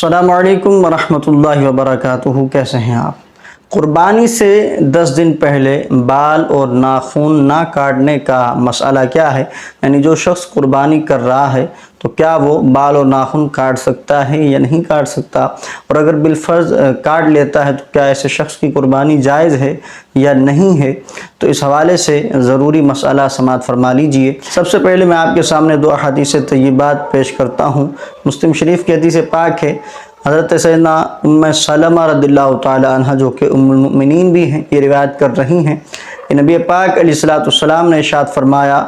अस्सलामु अलैकुम वरहमतुल्लाहि वबरकातुहू। कैसे हैं आप? कुर्बानी से 10 दिन पहले बाल और नाखून ना काटने का मसला क्या है, यानी जो शख्स कुर्बानी कर रहा है तो क्या वो बाल और नाखून काट सकता है या नहीं काट सकता, और अगर बिलफर्ज काट लेता है तो क्या ऐसे शख्स की कुर्बानी जायज़ है या नहीं है। तो इस हवाले से ज़रूरी मसला समाअत फरमा लीजिए। सबसे पहले मैं आपके सामने दो हदीस तय्यबात पेश करता हूँ। मुस्लिम शरीफ की हदीस पाक है, हज़रत सैयदना उम्मे सलमा रज़ियल्लाहु तआला अन्हा जो कि उम्मुल मोमिनीन भी हैं, ये रिवायत कर रही हैं कि नबी पाक अलैहिस्सलातु वस्सलाम ने इरशाद फरमाया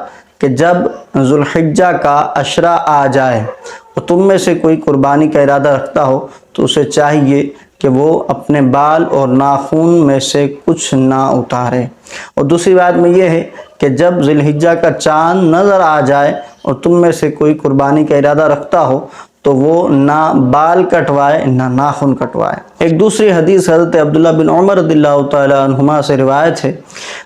कि जब ज़ुल्हिज्जा का अशरा आ जाए और तुम में से कोई कुर्बानी का इरादा रखता हो तो उसे चाहिए कि वो अपने बाल और नाखून में से कुछ ना उतारे। और दूसरी बात में ये है कि जब ज़ुल्हिज्जा का चाँद नज़र आ जाए और तुम में से कोई कुर्बानी का इरादा रखता हो तो वो ना बाल कटवाए ना नाखून कटवाए। एक दूसरी हदीस हज़रत अब्दुल्लाह बिन उमर रज़ियल्लाहु तआला अन्हुमा से रिवायत है।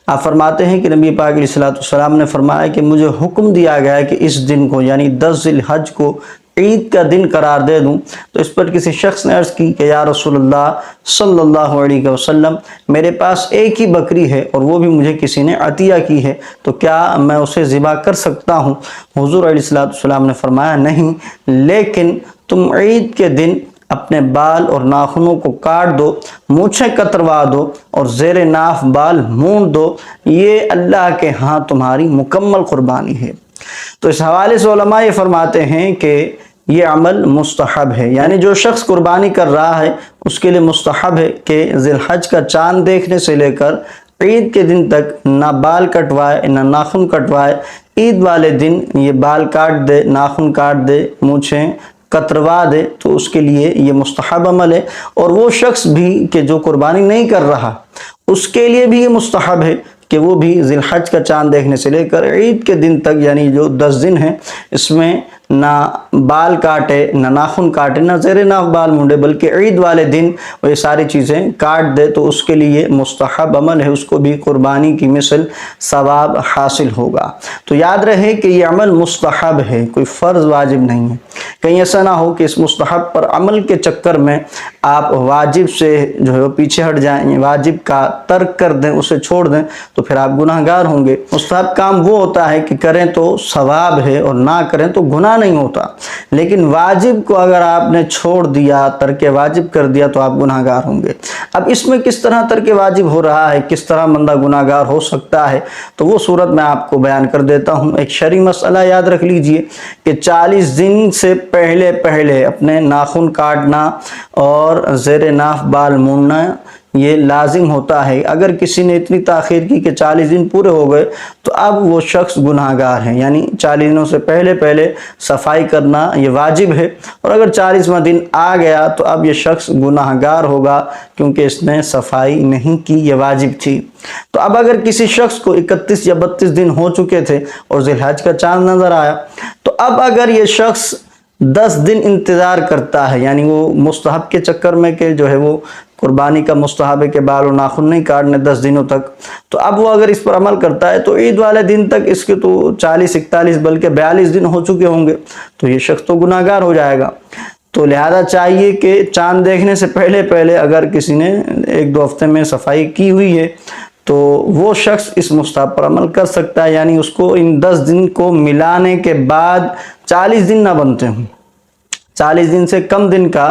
आप फरमाते हैं कि नबी पाक अलैहिस्सलातु वस्सलाम ने फरमाया कि मुझे हुक्म दिया गया है कि इस दिन को यानी 10 ज़िलहज को ईद का दिन करार दे दूं। तो इस पर किसी शख्स ने अर्ज़ की कि या रसूलुल्लाह सल्लल्लाहु अलैहि वसल्लम, मेरे पास एक ही बकरी है और वो भी मुझे किसी ने अतिया की है, तो क्या मैं उसे ज़िबा कर सकता हूँ? हुज़ूर अलैहिस्सलातु वस्सलाम ने फरमाया नहीं, लेकिन तुम ईद के दिन अपने बाल और नाखूनों को काट दो, मूछें कतरवा दो और ज़ेर नाफ बाल मूंड दो, ये अल्लाह के यहाँ तुम्हारी मुकम्मल कुर्बानी है। तो इस हवाले से उलमा ये फरमाते हैं कि ये अमल मुस्तहब है, यानी जो शख्स कुर्बानी कर रहा है उसके लिए मुस्तहब है कि ज़िलहज का चाँद देखने से लेकर ईद के दिन तक ना बाल कटवाए ना नाखून कटवाए। ईद वाले दिन ये बाल काट दे, नाखून काट दे, मूछें कतरवा दे, तो उसके लिए ये मुस्तहब अमल है। और वो शख्स भी कि जो कुर्बानी नहीं कर रहा उसके लिए भी ये मुस्तहब है कि वो भी ज़िलहज का चाँद देखने से लेकर ईद के दिन तक, यानी जो 10 दिन हैं, इसमें ना बाल काटे ना नाखून काटे ना ज़ेर नाफ बाल मूंडे, बल्कि ईद वाले दिन वो ये सारी चीज़ें काट दे, तो उसके लिए मुस्तहब अमल है, उसको भी कुर्बानी की मिसल सवाब हासिल होगा। तो याद रहे कि ये अमल मुस्तहब है, कोई फ़र्ज़ वाजिब नहीं है। कहीं ऐसा ना हो कि इस मुस्तहब पर अमल के चक्कर में आप वाजिब से जो है पीछे हट जाएं, वाजिब का तर्क कर दें, उसे छोड़ दें, तो फिर आप गुनाहगार होंगे। मुस्तहब काम वो होता है कि करें तो सवाब है और ना करें तो गुनाह नहीं होता, लेकिन वाजिब को अगर आपने छोड़ दिया, तर्क वाजिब कर दिया, तो आप गुनाहगार होंगे। अब इसमें किस तरह तर्क वाजिब हो रहा है, किस तरह बंदा गुनाहगार हो सकता है, तो वो सूरत मैं आपको बयान कर देता हूँ। एक शरई मसला याद रख लीजिए कि 40 दिन से पहले पहले अपने नाखून काटना और ज़ेर नाफ बाल मूंडना ये लाजिम होता है। अगर किसी ने इतनी ताख़ीर की कि 40 दिन पूरे हो गए तो अब वो शख्स गुनाहगार है, यानी 40 दिनों से पहले पहले सफाई करना ये वाजिब है, और अगर 40वां दिन आ गया तो अब ये शख्स गुनाहगार होगा क्योंकि इसने सफाई नहीं की, ये वाजिब थी। तो अब अगर किसी शख्स को 31 या 32 दिन हो चुके थे और ज़िलहज का चाँद नज़र आया, तो अब अगर ये शख्स 10 दिन इंतज़ार करता है, यानी वो मुस्तहब के चक्कर में कि जो है वो कुर्बानी का मुस्तहब है कि बाल और नाखून नहीं काटने 10 दिनों तक, तो अब वो अगर इस पर अमल करता है तो ईद वाले दिन तक इसके तो 40, 41 बल्कि 42 दिन हो चुके होंगे, तो ये शख्स तो गुनाहगार हो जाएगा। तो लिहाजा चाहिए कि चाँद देखने से पहले पहले अगर किसी ने 1-2 हफ्ते में सफाई की हुई है तो वो शख्स इस मुस्तहब पर अमल कर सकता है, यानी उसको इन 10 दिन को मिलाने के बाद 40 दिन ना बनते हों। 40 दिन से कम दिन का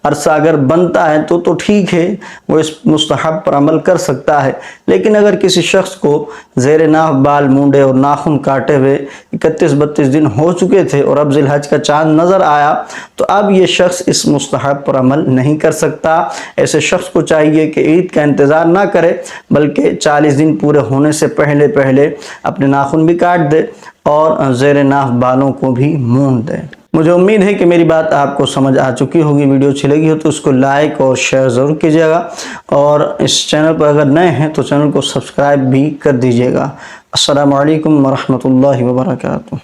अरसा अगर बनता है तो ठीक है, वो इस मुस्तहब पर अमल कर सकता है। लेकिन अगर किसी शख्स को ज़ेर नाफ बाल मूंडे और नाखून काटे हुए 31-32 दिन हो चुके थे और अब ज़िलहज का चाँद नज़र आया, तो अब ये शख्स इस मुस्तहब पर अमल नहीं कर सकता। ऐसे शख्स को चाहिए कि ईद का इंतज़ार ना करे, बल्कि 40 दिन पूरे होने से पहले पहले अपने नाखून भी काट दे और ज़ेर नाफ बालों को भी मूंड दे। मुझे उम्मीद है कि मेरी बात आपको समझ आ चुकी होगी। वीडियो अच्छी लगी हो तो उसको लाइक और शेयर ज़रूर कीजिएगा, और इस चैनल पर अगर नए हैं तो चैनल को सब्सक्राइब भी कर दीजिएगा। अस्सलामु अलैकुम वरहमतुल्लाहि वबरकातुहू।